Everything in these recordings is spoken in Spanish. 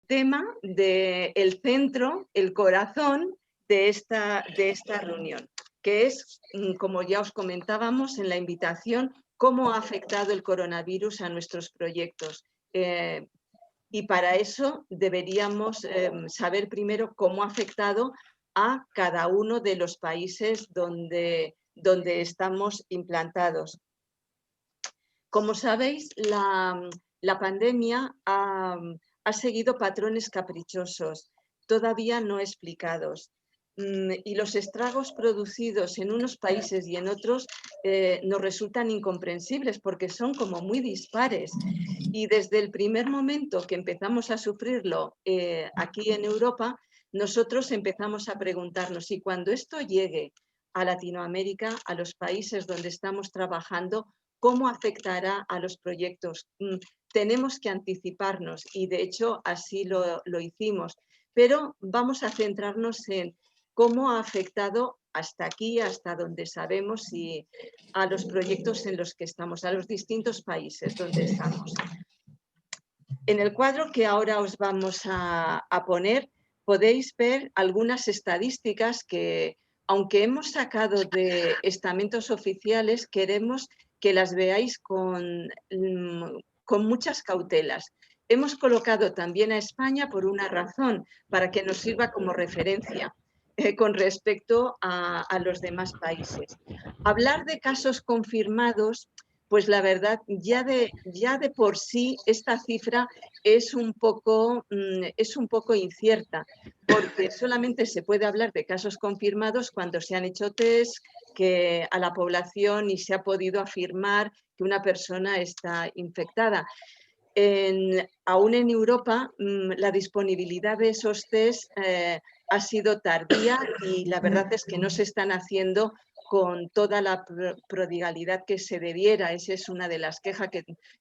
tema del centro, el corazón de esta reunión, que es, como ya os comentábamos en la invitación, cómo ha afectado el coronavirus a nuestros proyectos. Y para eso deberíamos saber primero cómo ha afectado a cada uno de los países donde estamos implantados. Como sabéis, la pandemia ha seguido patrones caprichosos, todavía no explicados. Y los estragos producidos en unos países y en otros nos resultan incomprensibles porque son como muy dispares. Y desde el primer momento que empezamos a sufrirlo aquí en Europa, nosotros empezamos a preguntarnos, y cuando esto llegue a Latinoamérica, a los países donde estamos trabajando, ¿cómo afectará a los proyectos? Tenemos que anticiparnos y de hecho así lo hicimos, pero vamos a centrarnos en cómo ha afectado hasta aquí, hasta donde sabemos, y a los proyectos en los que estamos, a los distintos países donde estamos. En el cuadro que ahora os vamos a poner, podéis ver algunas estadísticas que, aunque hemos sacado de estamentos oficiales, queremos que las veáis con muchas cautelas. Hemos colocado también a España por una razón, para que nos sirva como referencia con respecto a los demás países. Hablar de casos confirmados, pues la verdad, ya de por sí esta cifra es un poco incierta, porque solamente se puede hablar de casos confirmados cuando se han hecho test a la población y se ha podido afirmar que una persona está infectada. Aún en Europa, la disponibilidad de esos test ha sido tardía y la verdad es que no se están haciendo con toda la prodigalidad que se debiera. Esa es una de las quejas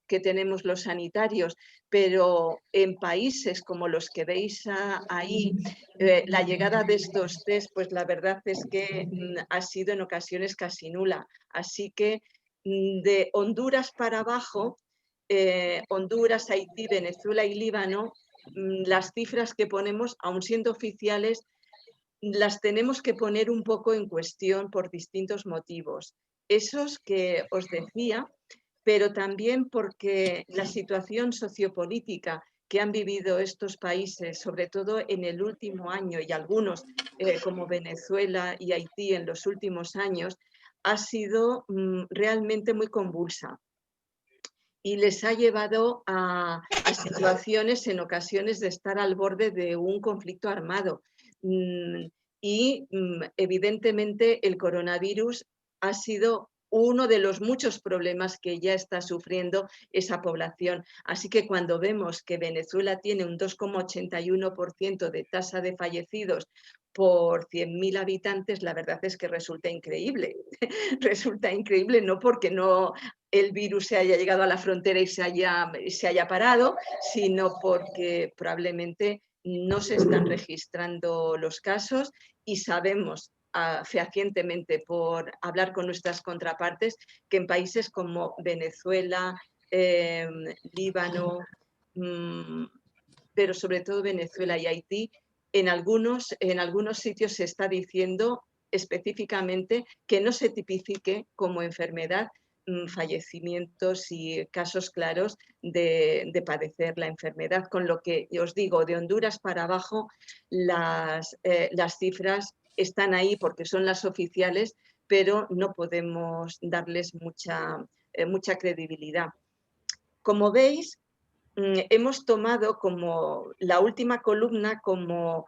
que tenemos los sanitarios, pero en países como los que veis ahí, la llegada de estos test, pues la verdad es que ha sido en ocasiones casi nula. Así que de Honduras para abajo, Honduras, Haití, Venezuela y Líbano, las cifras que ponemos, aun siendo oficiales, las tenemos que poner un poco en cuestión por distintos motivos. Esos que os decía, pero también porque la situación sociopolítica que han vivido estos países, sobre todo en el último año, y algunos como Venezuela y Haití en los últimos años, ha sido realmente muy convulsa. Y les ha llevado a situaciones en ocasiones de estar al borde de un conflicto armado. Y evidentemente el coronavirus ha sido uno de los muchos problemas que ya está sufriendo esa población. Así que cuando vemos que Venezuela tiene un 2,81% de tasa de fallecidos por 100.000 habitantes, la verdad es que resulta increíble. Resulta increíble, no porque no el virus se haya llegado a la frontera y se haya parado, sino porque probablemente no se están registrando los casos y sabemos fehacientemente por hablar con nuestras contrapartes que en países como Venezuela, Líbano, pero sobre todo Venezuela y Haití, en algunos sitios se está diciendo específicamente que no se tipifique como enfermedad fallecimientos y casos claros de padecer la enfermedad. Con lo que os digo, de Honduras para abajo, las cifras están ahí porque son las oficiales, pero no podemos darles mucha credibilidad. Como veis, hemos tomado como la última columna como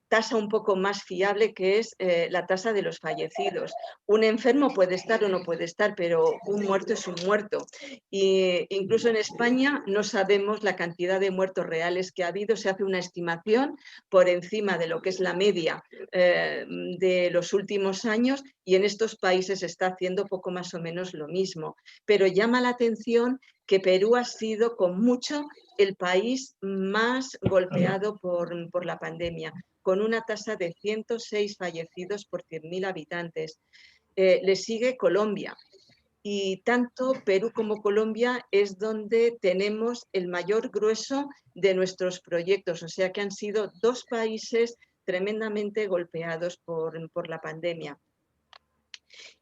tasa un poco más fiable, que es la tasa de los fallecidos. Un enfermo puede estar o no puede estar, pero un muerto es un muerto. Y incluso en España no sabemos la cantidad de muertos reales que ha habido. Se hace una estimación por encima de lo que es la media de los últimos años, y en estos países se está haciendo poco más o menos lo mismo. Pero llama la atención que Perú ha sido con mucho el país más golpeado por la pandemia, con una tasa de 106 fallecidos por 100.000 habitantes. Le sigue Colombia, y tanto Perú como Colombia es donde tenemos el mayor grueso de nuestros proyectos, o sea que han sido dos países tremendamente golpeados por la pandemia.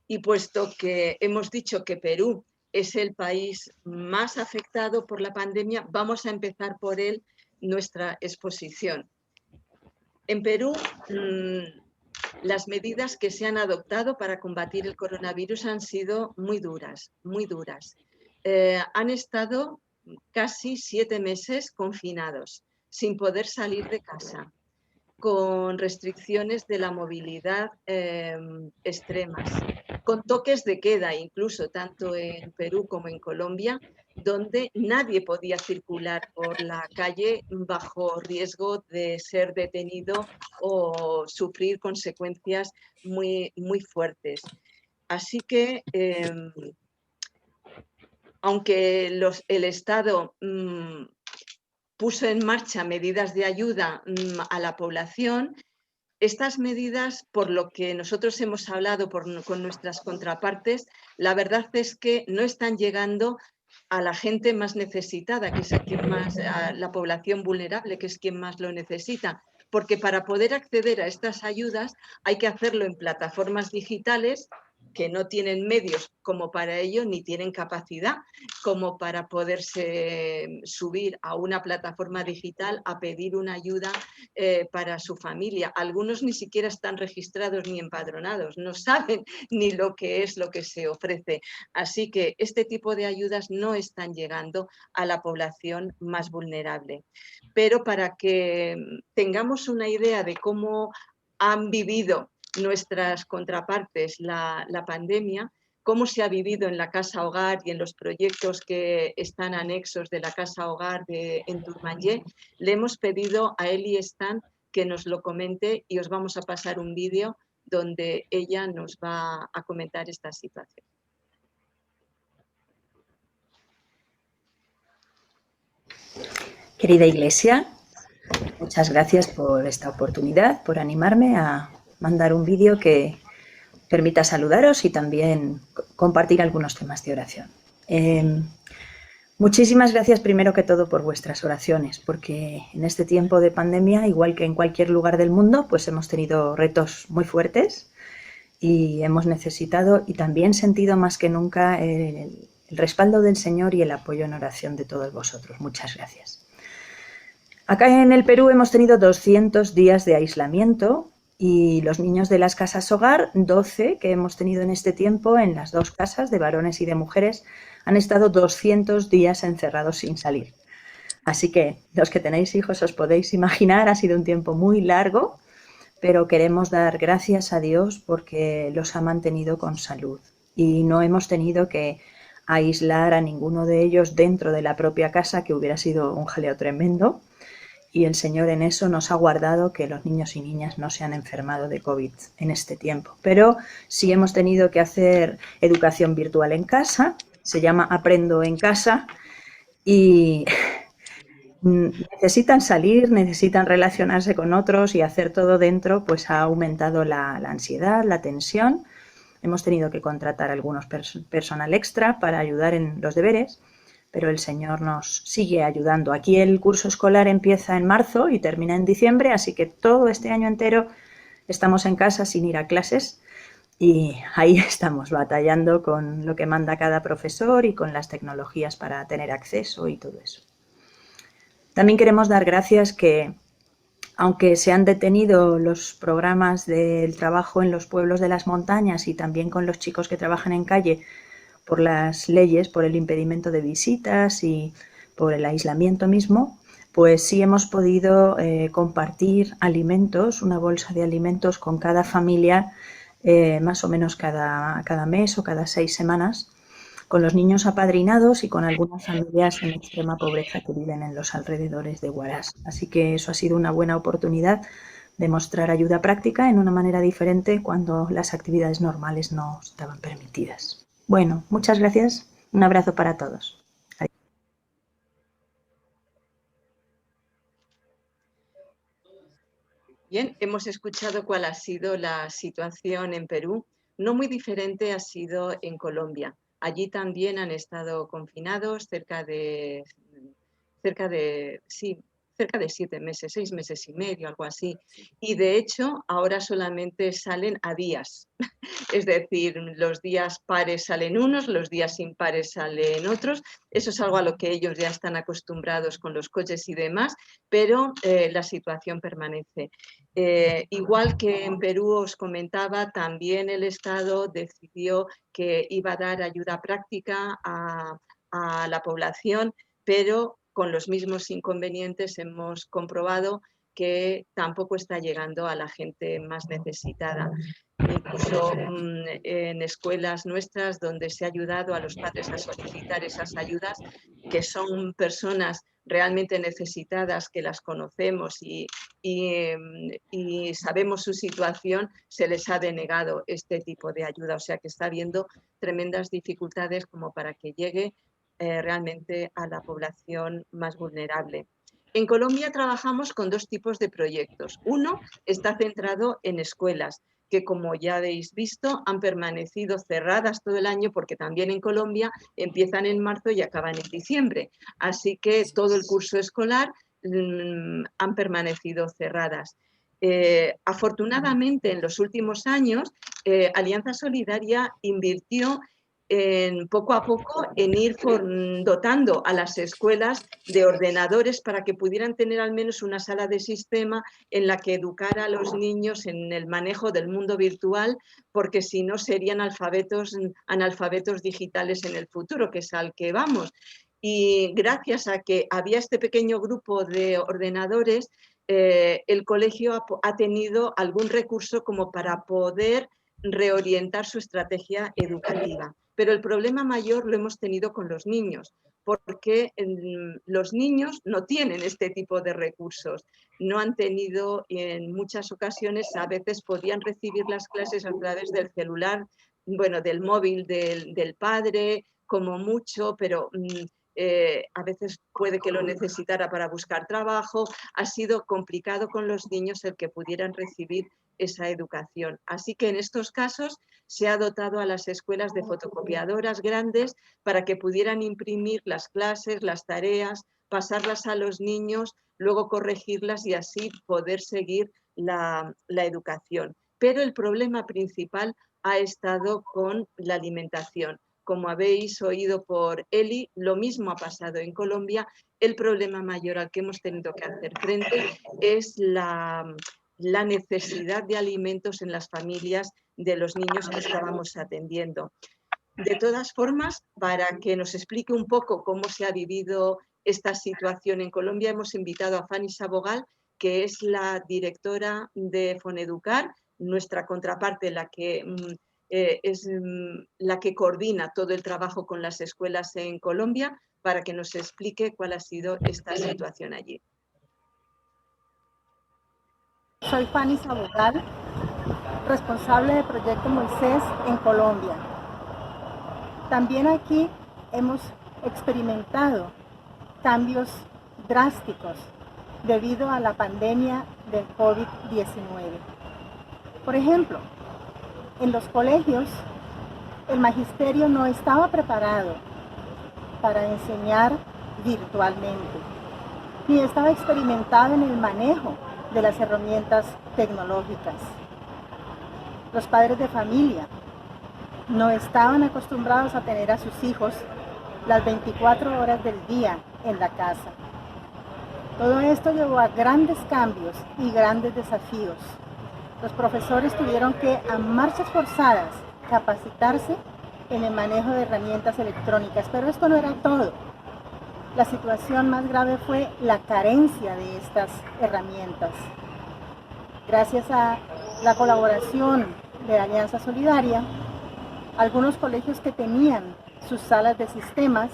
Y puesto que hemos dicho que Perú es el país más afectado por la pandemia, vamos a empezar por él nuestra exposición. En Perú, las medidas que se han adoptado para combatir el coronavirus han sido muy duras, muy duras. Han estado casi 7 meses confinados, sin poder salir de casa, con restricciones de la movilidad extremas, con toques de queda incluso, tanto en Perú como en Colombia, donde nadie podía circular por la calle bajo riesgo de ser detenido o sufrir consecuencias muy, muy fuertes. Así que, aunque el Estado puso en marcha medidas de ayuda a la población, estas medidas, por lo que nosotros hemos hablado con nuestras contrapartes, la verdad es que no están llegando a la gente más necesitada, que es a la población vulnerable, que es quien más lo necesita. Porque para poder acceder a estas ayudas hay que hacerlo en plataformas digitales que no tienen medios como para ello, ni tienen capacidad como para poderse subir a una plataforma digital a pedir una ayuda para su familia. Algunos ni siquiera están registrados ni empadronados, no saben ni lo que es lo que se ofrece. Así que este tipo de ayudas no están llegando a la población más vulnerable. Pero para que tengamos una idea de cómo han vivido nuestras contrapartes la pandemia, cómo se ha vivido en la Casa Hogar y en los proyectos que están anexos de la Casa Hogar en Tourmanyé, le hemos pedido a Eli Stan que nos lo comente y os vamos a pasar un vídeo donde ella nos va a comentar esta situación. Querida Iglesia, muchas gracias por esta oportunidad, por animarme a mandar un vídeo que permita saludaros y también compartir algunos temas de oración. Muchísimas gracias primero que todo por vuestras oraciones, porque en este tiempo de pandemia, igual que en cualquier lugar del mundo, pues hemos tenido retos muy fuertes y hemos necesitado y también sentido más que nunca el respaldo del Señor y el apoyo en oración de todos vosotros. Muchas gracias. Acá en el Perú hemos tenido 200 días de aislamiento y los niños de las casas hogar, 12 que hemos tenido en este tiempo en las dos casas de varones y de mujeres, han estado 200 días encerrados sin salir. Así que los que tenéis hijos os podéis imaginar, ha sido un tiempo muy largo, pero queremos dar gracias a Dios porque los ha mantenido con salud y no hemos tenido que aislar a ninguno de ellos dentro de la propia casa, que hubiera sido un jaleo tremendo. Y el Señor en eso nos ha guardado que los niños y niñas no se han enfermado de COVID en este tiempo. Pero sí hemos tenido que hacer educación virtual en casa, se llama Aprendo en Casa, y necesitan salir, necesitan relacionarse con otros y hacer todo dentro, pues ha aumentado la ansiedad, la tensión. Hemos tenido que contratar algunos personal extra para ayudar en los deberes, pero el Señor nos sigue ayudando. Aquí el curso escolar empieza en marzo y termina en diciembre, así que todo este año entero estamos en casa sin ir a clases y ahí estamos batallando con lo que manda cada profesor y con las tecnologías para tener acceso y todo eso. También queremos dar gracias que, aunque se han detenido los programas del trabajo en los pueblos de las montañas y también con los chicos que trabajan en calle, por las leyes, por el impedimento de visitas y por el aislamiento mismo, pues sí hemos podido compartir alimentos, una bolsa de alimentos con cada familia, más o menos cada mes o cada 6 semanas, con los niños apadrinados y con algunas familias en extrema pobreza que viven en los alrededores de Huaraz. Así que eso ha sido una buena oportunidad de mostrar ayuda práctica en una manera diferente cuando las actividades normales no estaban permitidas. Bueno, muchas gracias. Un abrazo para todos. Adiós. Bien, hemos escuchado cuál ha sido la situación en Perú. No muy diferente ha sido en Colombia. Allí también han estado confinados cerca de 7 meses, 6 meses y medio, algo así. Y de hecho, ahora solamente salen a días. Es decir, los días pares salen unos, los días impares salen otros. Eso es algo a lo que ellos ya están acostumbrados con los coches y demás, pero la situación permanece. Igual que en Perú os comentaba, también el Estado decidió que iba a dar ayuda práctica a la población, pero con los mismos inconvenientes hemos comprobado que tampoco está llegando a la gente más necesitada. Incluso en escuelas nuestras donde se ha ayudado a los padres a solicitar esas ayudas, que son personas realmente necesitadas, que las conocemos y sabemos su situación, se les ha denegado este tipo de ayuda. O sea que está habiendo tremendas dificultades como para que llegue realmente a la población más vulnerable. En Colombia trabajamos con 2 tipos de proyectos. Uno está centrado en escuelas, que como ya habéis visto han permanecido cerradas todo el año porque también en Colombia empiezan en marzo y acaban en diciembre. Así que todo el curso escolar han permanecido cerradas. Afortunadamente, en los últimos años, Alianza Solidaria invirtió poco a poco en ir dotando a las escuelas de ordenadores para que pudieran tener al menos una sala de sistema en la que educar a los niños en el manejo del mundo virtual, porque si no serían analfabetos digitales en el futuro, que es al que vamos. Y gracias a que había este pequeño grupo de ordenadores, el colegio ha tenido algún recurso como para poder reorientar su estrategia educativa. Pero el problema mayor lo hemos tenido con los niños, porque los niños no tienen este tipo de recursos. No han tenido, en muchas ocasiones, a veces podían recibir las clases a través del celular, bueno, del móvil del padre, como mucho, pero a veces puede que lo necesitara para buscar trabajo. Ha sido complicado con los niños el que pudieran recibir esa educación. Así que en estos casos se ha dotado a las escuelas de fotocopiadoras grandes para que pudieran imprimir las clases, las tareas, pasarlas a los niños, luego corregirlas y así poder seguir la educación. Pero el problema principal ha estado con la alimentación. Como habéis oído por Eli, lo mismo ha pasado en Colombia. El problema mayor al que hemos tenido que hacer frente es la necesidad de alimentos en las familias de los niños que estábamos atendiendo. De todas formas, para que nos explique un poco cómo se ha vivido esta situación en Colombia, hemos invitado a Fanny Sabogal, que es la directora de Foneducar, nuestra contraparte, la que es la que coordina todo el trabajo con las escuelas en Colombia, para que nos explique cuál ha sido esta situación allí. Soy Fanny Sabogal, responsable del Proyecto Moisés en Colombia. También aquí hemos experimentado cambios drásticos debido a la pandemia del COVID-19. Por ejemplo, en los colegios el magisterio no estaba preparado para enseñar virtualmente, ni estaba experimentado en el manejo de las herramientas tecnológicas. Los padres de familia no estaban acostumbrados a tener a sus hijos las 24 horas del día en la casa. Todo esto llevó a grandes cambios y grandes desafíos. Los profesores tuvieron que, a marchas forzadas, capacitarse en el manejo de herramientas electrónicas, pero esto no era todo. La situación más grave fue la carencia de estas herramientas. Gracias a la colaboración de Alianza Solidaria, algunos colegios que tenían sus salas de sistemas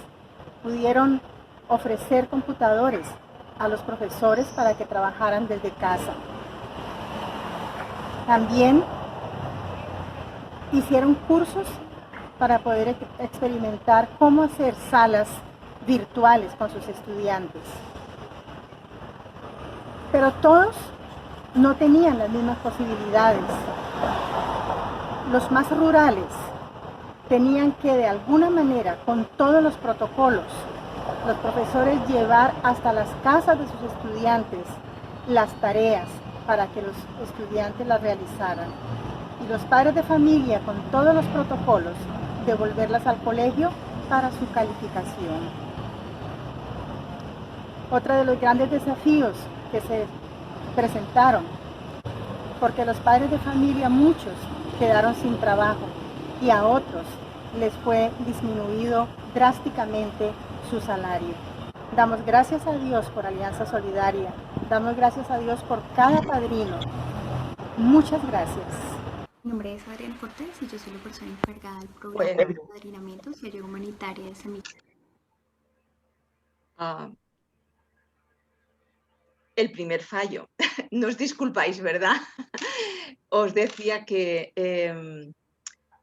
pudieron ofrecer computadores a los profesores para que trabajaran desde casa. También hicieron cursos para poder experimentar cómo hacer salas virtuales con sus estudiantes. Pero todos no tenían las mismas posibilidades. Los más rurales tenían que de alguna manera, con todos los protocolos, los profesores llevar hasta las casas de sus estudiantes las tareas para que los estudiantes las realizaran. Y los padres de familia, con todos los protocolos, devolverlas al colegio para su calificación. Otro de los grandes desafíos que se presentaron, porque los padres de familia, muchos quedaron sin trabajo y a otros les fue disminuido drásticamente su salario. Damos gracias a Dios por Alianza Solidaria, damos gracias a Dios por cada padrino. Muchas gracias. Mi nombre es Adriana Cortés y yo soy la persona encargada del programa de padrinamientos y ayuda humanitaria de Semilla. El primer fallo. No os disculpáis, ¿verdad? Os decía que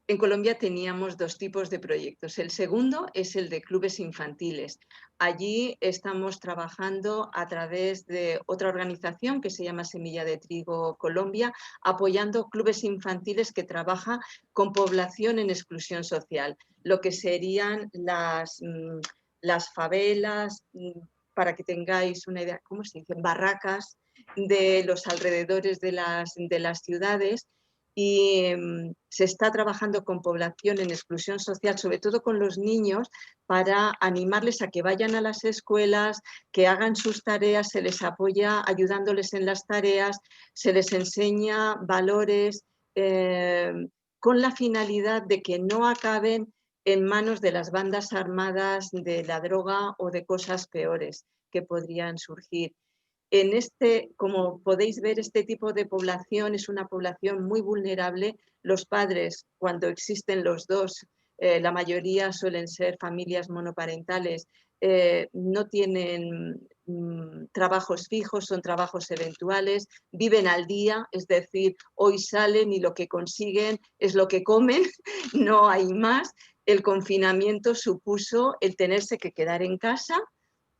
en Colombia teníamos dos tipos de proyectos. El segundo es el de clubes infantiles. Allí estamos trabajando a través de otra organización que se llama Semilla de Trigo Colombia, apoyando clubes infantiles que trabajan con población en exclusión social, lo que serían las favelas, para que tengáis una idea, ¿cómo se dice? Barracas de los alrededores de las ciudades. Y se está trabajando con población en exclusión social, sobre todo con los niños, para animarles a que vayan a las escuelas, que hagan sus tareas, se les apoya ayudándoles en las tareas, se les enseña valores con la finalidad de que no acaben en manos de las bandas armadas, de la droga o de cosas peores que podrían surgir. Como podéis ver, este tipo de población es una población muy vulnerable. Los padres, cuando existen los dos, la mayoría suelen ser familias monoparentales, no tienen trabajos fijos, son trabajos eventuales, viven al día, es decir, hoy salen y lo que consiguen es lo que comen, no hay más. El confinamiento supuso el tenerse que quedar en casa,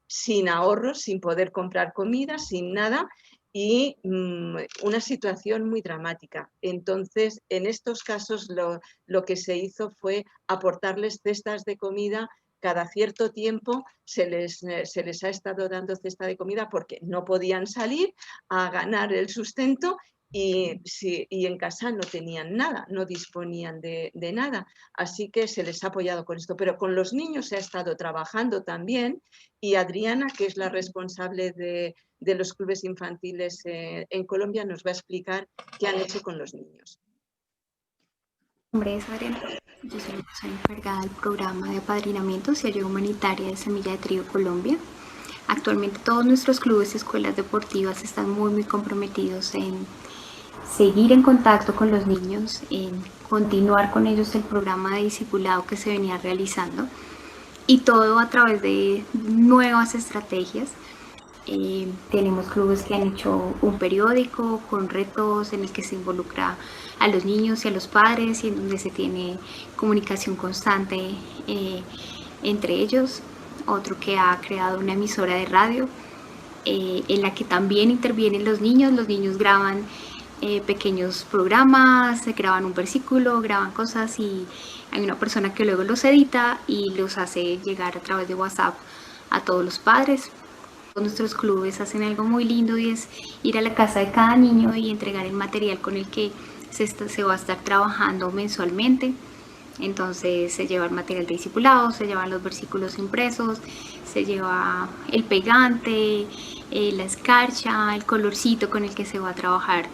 sin ahorros, sin poder comprar comida, sin nada, y una situación muy dramática. Entonces, en estos casos lo que se hizo fue aportarles cestas de comida. Cada cierto tiempo se les ha estado dando cesta de comida porque no podían salir a ganar el sustento y en casa no tenían nada, no disponían de nada. Así que se les ha apoyado con esto. Pero con los niños se ha estado trabajando también, y Adriana, que es la responsable de los clubes infantiles en Colombia, nos va a explicar qué han hecho con los niños. Mi nombre es Adriana, yo soy la persona encargada del programa de apadrinamientos y ayuda humanitaria de Semilla de Trigo Colombia. Actualmente todos nuestros clubes y escuelas deportivas están muy comprometidos en seguir en contacto con los niños, en continuar con ellos el programa de discipulado que se venía realizando, y todo a través de nuevas estrategias. Tenemos clubes que han hecho un periódico con retos en el que se involucra a los niños y a los padres y en donde se tiene comunicación constante entre ellos. Otro que ha creado una emisora de radio en la que también intervienen los niños graban pequeños programas, se graban un versículo, graban cosas y hay una persona que luego los edita y los hace llegar a través de WhatsApp a todos los padres. Nuestros clubes hacen algo muy lindo y es ir a la casa de cada niño y entregar el material con el que se va a estar trabajando mensualmente. Entonces se lleva el material de discipulado, se llevan los versículos impresos, se lleva el pegante, la escarcha, el colorcito con el que se va a trabajar.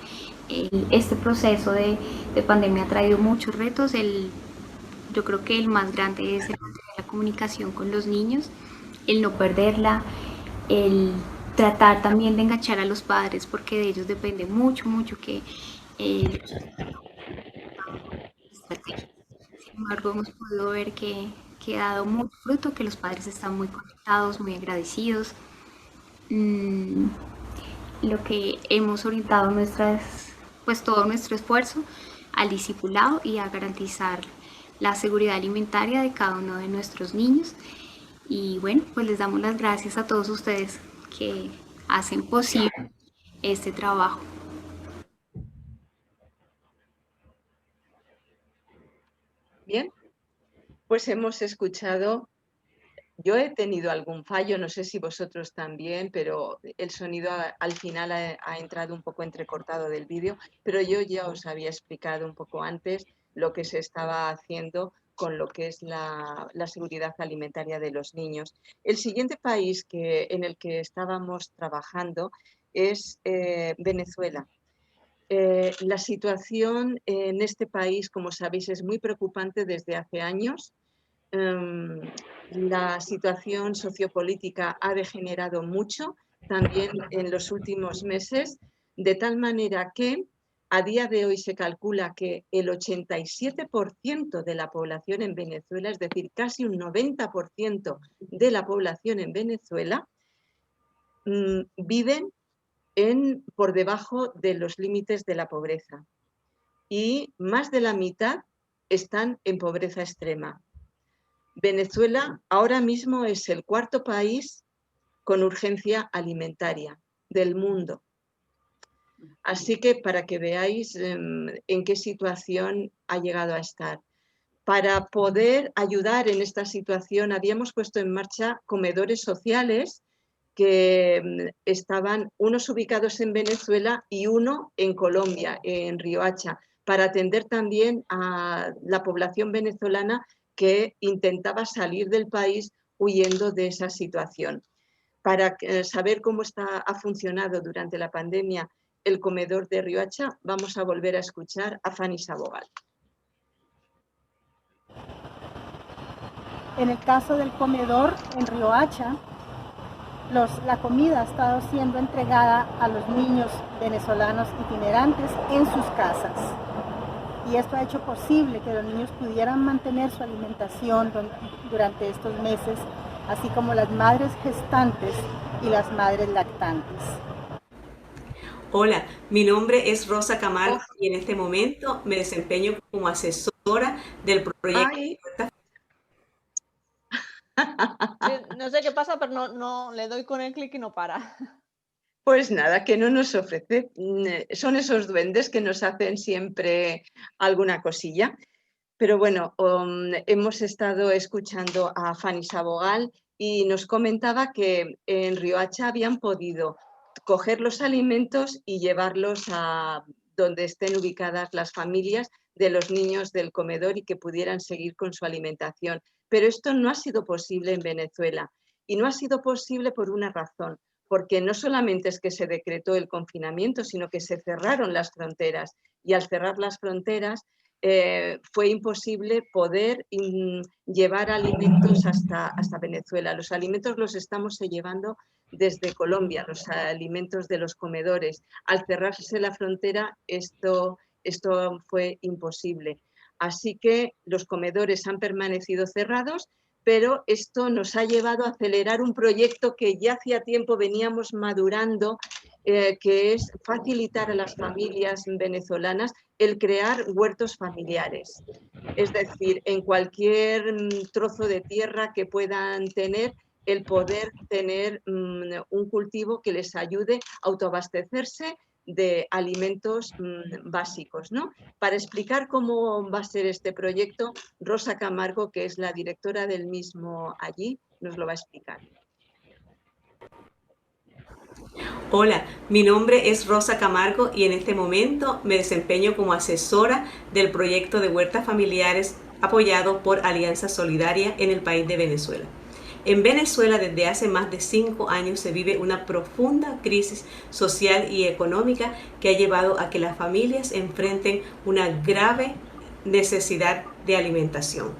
Este proceso de pandemia ha traído muchos retos. Yo creo que el más grande es el mantener la comunicación con los niños, el no perderla, el tratar también de enganchar a los padres, porque de ellos depende mucho que sin embargo hemos podido ver que ha dado mucho fruto, que los padres están muy conectados, muy agradecidos. Lo que hemos orientado todo nuestro esfuerzo al discipulado y a garantizar la seguridad alimentaria de cada uno de nuestros niños. Y bueno, pues les damos las gracias a todos ustedes que hacen posible este trabajo. Bien, Pues hemos escuchado, yo he tenido algún fallo, no sé si vosotros también, pero el sonido al final ha entrado un poco entrecortado del vídeo, pero yo ya os había explicado un poco antes lo que se estaba haciendo con lo que es la seguridad alimentaria de los niños. El siguiente país en el que estábamos trabajando es Venezuela. La situación en este país, como sabéis, es muy preocupante desde hace años. La situación sociopolítica ha degenerado mucho también en los últimos meses, de tal manera que a día de hoy se calcula que el 87% de la población en Venezuela, es decir, casi un 90% de la población en Venezuela, viven por debajo de los límites de la pobreza y más de la mitad están en pobreza extrema. Venezuela ahora mismo es el cuarto país con urgencia alimentaria del mundo. Así que para que veáis en qué situación ha llegado a estar. Para poder ayudar en esta situación habíamos puesto en marcha comedores sociales que estaban unos ubicados en Venezuela y uno en Colombia, en Riohacha, para atender también a la población venezolana que intentaba salir del país huyendo de esa situación. Para saber cómo ha funcionado durante la pandemia el comedor de Riohacha, vamos a volver a escuchar a Fanny Sabogal. En el caso del comedor en Riohacha, la comida ha estado siendo entregada a los niños venezolanos itinerantes en sus casas. Y esto ha hecho posible que los niños pudieran mantener su alimentación durante estos meses, así como las madres gestantes y las madres lactantes. Hola, mi nombre es Rosa Camargo y en este momento me desempeño como asesora del proyecto. No sé qué pasa, pero no le doy con el clic y no para. Pues nada, que no nos ofrece. Son esos duendes que nos hacen siempre alguna cosilla. Pero bueno, hemos estado escuchando a Fanny Sabogal y nos comentaba que en Riohacha habían podido coger los alimentos y llevarlos a donde estén ubicadas las familias de los niños del comedor y que pudieran seguir con su alimentación. Pero esto no ha sido posible en Venezuela y no ha sido posible por una razón, porque no solamente es que se decretó el confinamiento, sino que se cerraron las fronteras y al cerrar las fronteras fue imposible poder llevar alimentos hasta Venezuela. Los alimentos los estamos llevando desde Colombia, los alimentos de los comedores. Al cerrarse la frontera, esto fue imposible. Así que los comedores han permanecido cerrados, pero esto nos ha llevado a acelerar un proyecto que ya hacía tiempo veníamos madurando, que es facilitar a las familias venezolanas el crear huertos familiares. Es decir, en cualquier trozo de tierra que puedan tener, el poder tener un cultivo que les ayude a autoabastecerse de alimentos básicos, ¿no? Para explicar cómo va a ser este proyecto, Rosa Camargo, que es la directora del mismo allí, nos lo va a explicar. Hola, mi nombre es Rosa Camargo y en este momento me desempeño como asesora del proyecto de huertas familiares apoyado por Alianza Solidaria en el país de Venezuela. En Venezuela desde hace más de 5 años se vive una profunda crisis social y económica que ha llevado a que las familias enfrenten una grave necesidad de alimentación.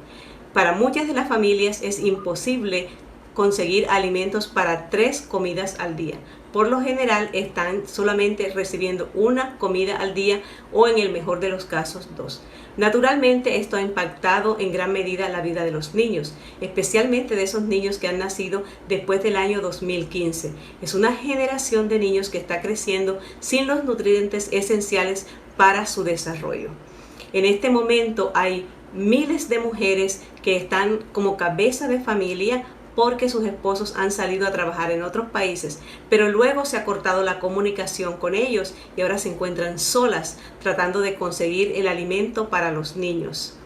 Para muchas de las familias es imposible conseguir alimentos para 3 comidas al día. Por lo general están solamente recibiendo una comida al día o en el mejor de los casos 2. Naturalmente esto ha impactado en gran medida la vida de los niños, especialmente de esos niños que han nacido después del año 2015. Es una generación de niños que está creciendo sin los nutrientes esenciales para su desarrollo. En este momento hay miles de mujeres que están como cabeza de familia porque sus esposos han salido a trabajar en otros países, pero luego se ha cortado la comunicación con ellos y ahora se encuentran solas tratando de conseguir el alimento para los niños.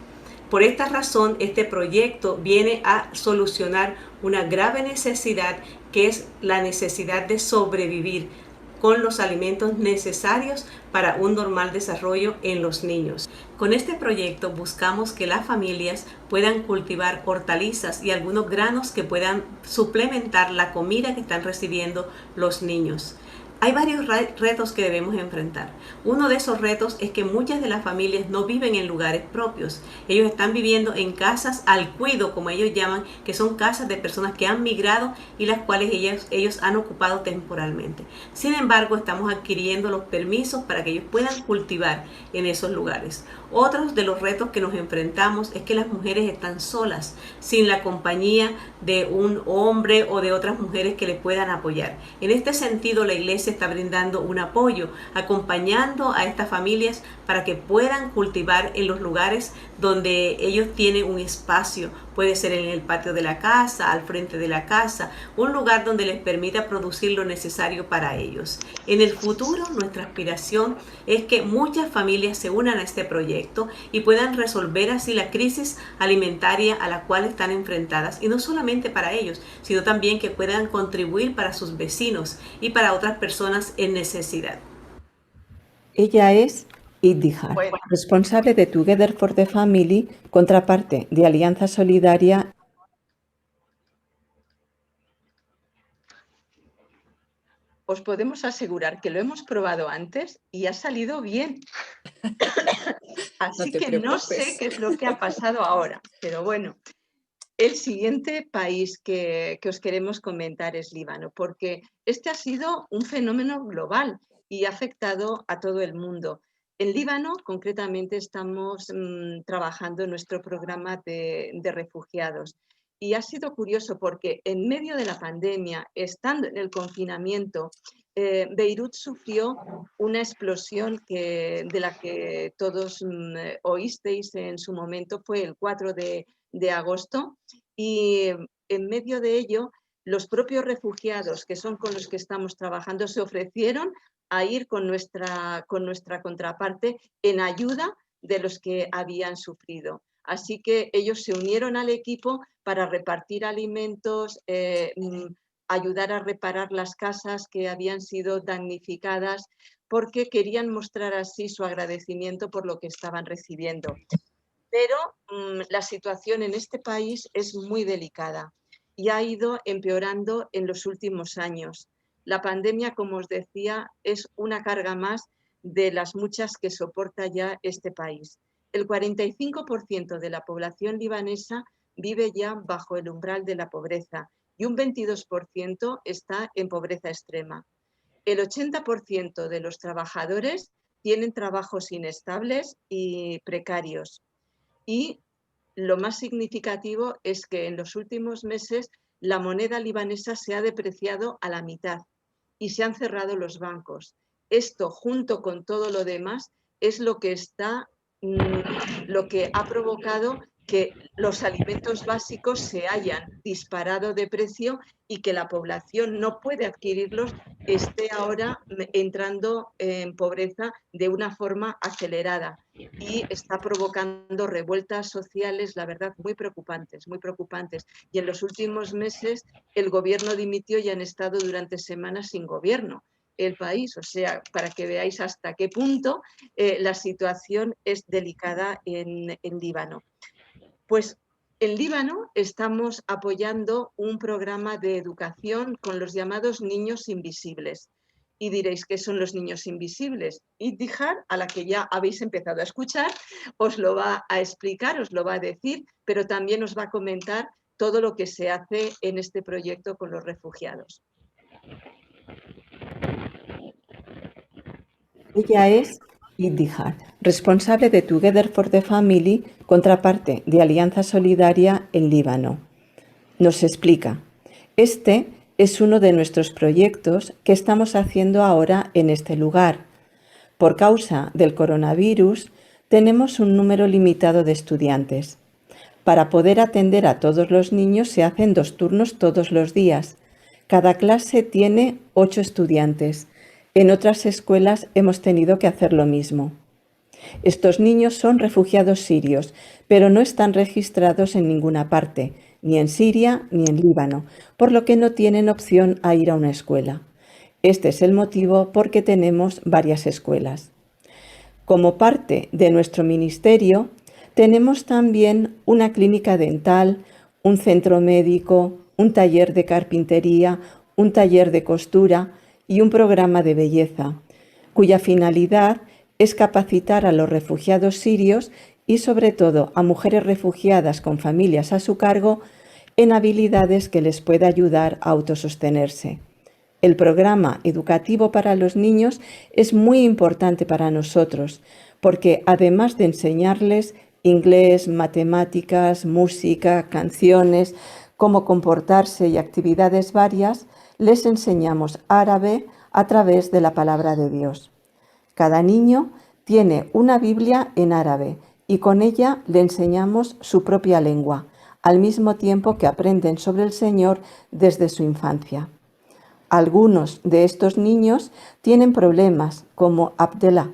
Por esta razón, este proyecto viene a solucionar una grave necesidad, que es la necesidad de sobrevivir con los alimentos necesarios para un normal desarrollo en los niños. Con este proyecto buscamos que las familias puedan cultivar hortalizas y algunos granos que puedan suplementar la comida que están recibiendo los niños. Hay varios retos que debemos enfrentar. Uno de esos retos es que muchas de las familias no viven en lugares propios. Ellos están viviendo en casas al cuido, como ellos llaman, que son casas de personas que han migrado y las cuales ellos han ocupado temporalmente. Sin embargo, estamos adquiriendo los permisos para que ellos puedan cultivar en esos lugares. Otro de los retos que nos enfrentamos es que las mujeres están solas, sin la compañía de un hombre o de otras mujeres que les puedan apoyar. En este sentido, la iglesia está brindando un apoyo, acompañando a estas familias para que puedan cultivar en los lugares donde ellos tienen un espacio. Puede ser en el patio de la casa, al frente de la casa, un lugar donde les permita producir lo necesario para ellos. En el futuro, nuestra aspiración es que muchas familias se unan a este proyecto y puedan resolver así la crisis alimentaria a la cual están enfrentadas, y no solamente para ellos, sino también que puedan contribuir para sus vecinos y para otras personas en necesidad. Ella es Iddihar, responsable de Together for the Family, contraparte de Alianza Solidaria. Os podemos asegurar que lo hemos probado antes y ha salido bien. Así que no sé qué es lo que ha pasado ahora, pero bueno. El siguiente país que os queremos comentar es Líbano, porque este ha sido un fenómeno global y ha afectado a todo el mundo. En Líbano, concretamente, estamos trabajando en nuestro programa de refugiados. Y ha sido curioso porque en medio de la pandemia, estando en el confinamiento, Beirut sufrió una explosión de la que todos oísteis en su momento. Fue el 4 de agosto, y en medio de ello los propios refugiados, que son con los que estamos trabajando, se ofrecieron a ir con nuestra contraparte en ayuda de los que habían sufrido. Así que ellos se unieron al equipo para repartir alimentos, ayudar a reparar las casas que habían sido damnificadas, porque querían mostrar así su agradecimiento por lo que estaban recibiendo. Pero la situación en este país es muy delicada y ha ido empeorando en los últimos años. La pandemia, como os decía, es una carga más de las muchas que soporta ya este país. El 45% de la población libanesa vive ya bajo el umbral de la pobreza y un 22% está en pobreza extrema. El 80% de los trabajadores tienen trabajos inestables y precarios. Y lo más significativo es que en los últimos meses la moneda libanesa se ha depreciado a la mitad y se han cerrado los bancos. Esto, junto con todo lo demás, es lo que ha provocado que los alimentos básicos se hayan disparado de precio y que la población no puede adquirirlos, esté ahora entrando en pobreza de una forma acelerada, y está provocando revueltas sociales, la verdad, muy preocupantes, muy preocupantes. Y en los últimos meses el gobierno dimitió y han estado durante semanas sin gobierno el país, o sea, para que veáis hasta qué punto la situación es delicada en Líbano. Pues en Líbano estamos apoyando un programa de educación con los llamados niños invisibles. Y diréis, ¿qué son los niños invisibles? Iddihar, a la que ya habéis empezado a escuchar, os lo va a explicar, os lo va a decir, pero también os va a comentar todo lo que se hace en este proyecto con los refugiados. Ella es Iddihar, responsable de Together for the Family, contraparte de Alianza Solidaria en Líbano. Nos explica: este es uno de nuestros proyectos que estamos haciendo ahora en este lugar. Por causa del coronavirus, tenemos un número limitado de estudiantes. Para poder atender a todos los niños se hacen 2 turnos todos los días. Cada clase tiene 8 estudiantes. En otras escuelas hemos tenido que hacer lo mismo. Estos niños son refugiados sirios, pero no están registrados en ninguna parte, ni en Siria ni en Líbano, por lo que no tienen opción a ir a una escuela. Este es el motivo por que tenemos varias escuelas. Como parte de nuestro ministerio, tenemos también una clínica dental, un centro médico, un taller de carpintería, un taller de costura y un programa de belleza, cuya finalidad es capacitar a los refugiados sirios y sobre todo a mujeres refugiadas con familias a su cargo en habilidades que les pueda ayudar a autosostenerse. El programa educativo para los niños es muy importante para nosotros porque además de enseñarles inglés, matemáticas, música, canciones, cómo comportarse y actividades varias, les enseñamos árabe a través de la palabra de Dios. Cada niño tiene una Biblia en árabe y con ella le enseñamos su propia lengua, al mismo tiempo que aprenden sobre el Señor desde su infancia. Algunos de estos niños tienen problemas, como Abdellah,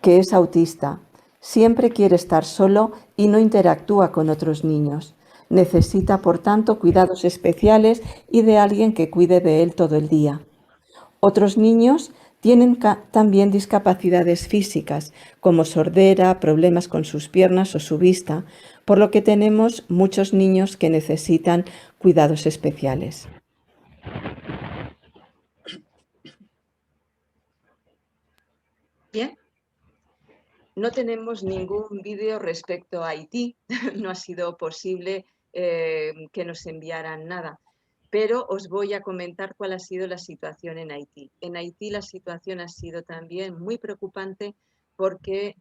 que es autista. Siempre quiere estar solo y no interactúa con otros niños. Necesita, por tanto, cuidados especiales y de alguien que cuide de él todo el día. Otros niños tienen también discapacidades físicas, como sordera, problemas con sus piernas o su vista, por lo que tenemos muchos niños que necesitan cuidados especiales. Bien, no tenemos ningún vídeo respecto a Haití, no ha sido posible que nos enviaran nada, pero os voy a comentar cuál ha sido la situación en Haití. En Haití la situación ha sido también muy preocupante porque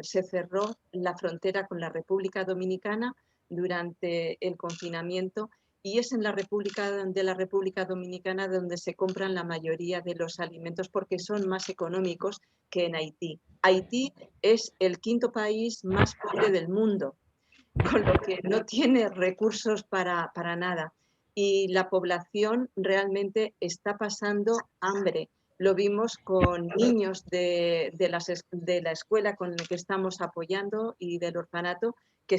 se cerró la frontera con la República Dominicana durante el confinamiento y es en la República Dominicana donde se compran la mayoría de los alimentos porque son más económicos que en Haití. Haití es el quinto país más pobre del mundo, con lo que no tiene recursos para nada. Y la población realmente está pasando hambre. Lo vimos con niños de la escuela con la que estamos apoyando y del orfanato, que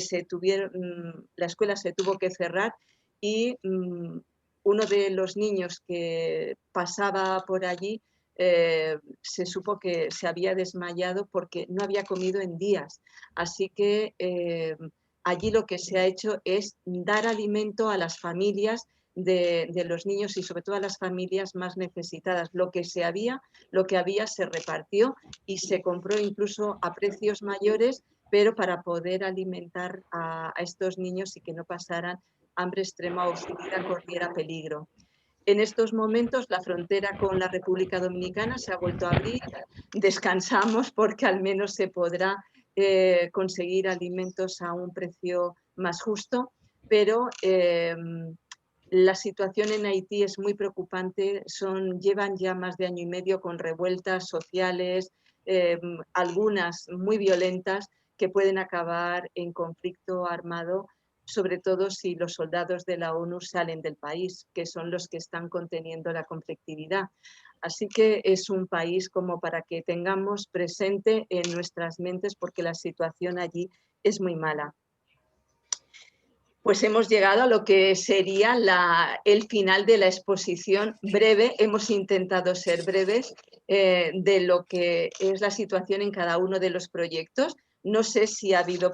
la escuela se tuvo que cerrar y uno de los niños que pasaba por allí se supo que se había desmayado porque no había comido en días. Así que allí lo que se ha hecho es dar alimento a las familias de los niños y sobre todo a las familias más necesitadas. Lo que había se repartió y se compró incluso a precios mayores, pero para poder alimentar a estos niños y que no pasaran hambre extrema o su vida corriera peligro. En estos momentos la frontera con la República Dominicana se ha vuelto a abrir, descansamos porque al menos se podrá conseguir alimentos a un precio más justo, pero la situación en Haití es muy preocupante, llevan ya más de año y medio con revueltas sociales, algunas muy violentas que pueden acabar en conflicto armado, sobre todo si los soldados de la ONU salen del país, que son los que están conteniendo la conflictividad. Así que es un país como para que tengamos presente en nuestras mentes porque la situación allí es muy mala. Pues hemos llegado a lo que sería el final de la exposición breve. Hemos intentado ser breves de lo que es la situación en cada uno de los proyectos. No sé si ha habido